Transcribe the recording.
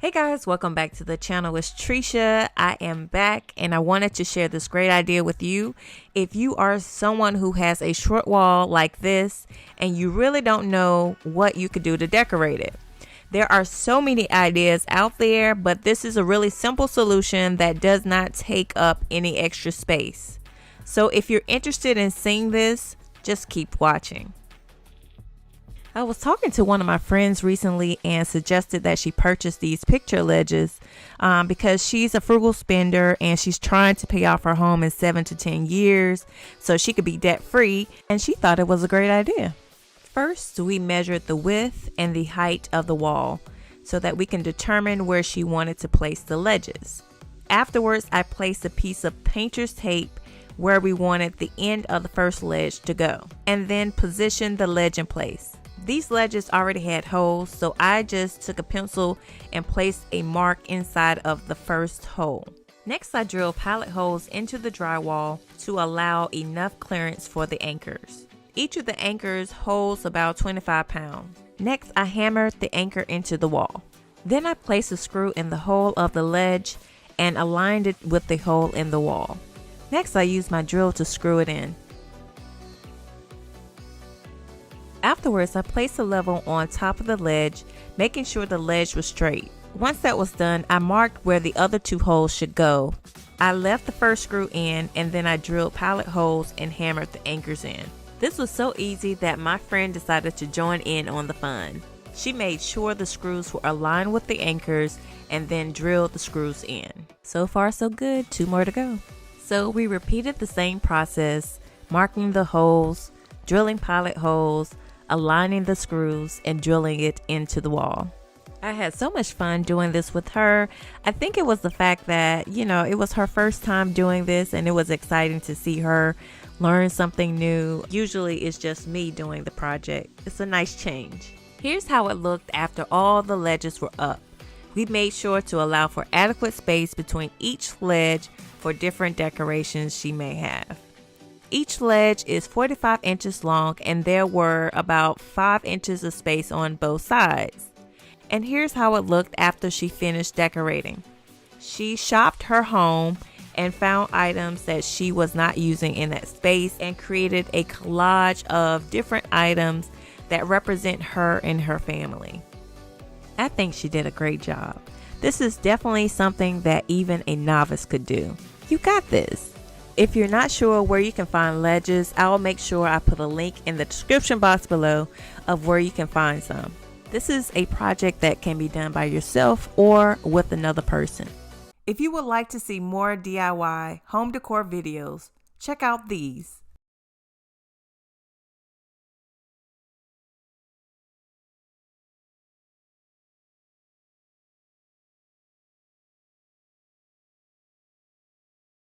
Hey guys, welcome back to the channel. It's Trisha. I am back and I wanted to share this great idea with you. If you are someone who has a short wall like this and you really don't know what you could do to decorate it, there are so many ideas out there, but this is a really simple solution that does not take up any extra space. So if you're interested in seeing this, just keep watching. I was talking to one of my friends recently and suggested that she purchase these picture ledges because she's a frugal spender and she's trying to pay off her home in 7 to 10 years so she could be debt free, and she thought it was a great idea. First, we measured the width and the height of the wall so that we can determine where she wanted to place the ledges. Afterwards, I placed a piece of painter's tape where we wanted the end of the first ledge to go, and then positioned the ledge in place. These ledges already had holes, so I just took a pencil and placed a mark inside of the first hole. Next, I drilled pilot holes into the drywall to allow enough clearance for the anchors. Each of the anchors holds about 25 pounds. Next, I hammered the anchor into the wall. Then I placed a screw in the hole of the ledge and aligned it with the hole in the wall. Next, I used my drill to screw it in. Afterwards, I placed a level on top of the ledge, making sure the ledge was straight. Once that was done, I marked where the other two holes should go. I left the first screw in and then I drilled pilot holes and hammered the anchors in. This was so easy that my friend decided to join in on the fun. She made sure the screws were aligned with the anchors and then drilled the screws in. So far so good, 2 more to go. So we repeated the same process, marking the holes, drilling pilot holes, aligning the screws, and drilling it into the wall. I had so much fun doing this with her. I think it was the fact that, it was her first time doing this and it was exciting to see her learn something new. Usually it's just me doing the project. It's a nice change. Here's how it looked after all the ledges were up. We made sure to allow for adequate space between each ledge for different decorations she may have. Each ledge is 45 inches long and there were about 5 inches of space on both sides. And here's how it looked after she finished decorating. She shopped her home and found items that she was not using in that space and created a collage of different items that represent her and her family. I think she did a great job. This is definitely something that even a novice could do. You got this. If you're not sure where you can find ledges, I'll make sure I put a link in the description box below of where you can find some. This is a project that can be done by yourself or with another person. If you would like to see more DIY home decor videos, check out these.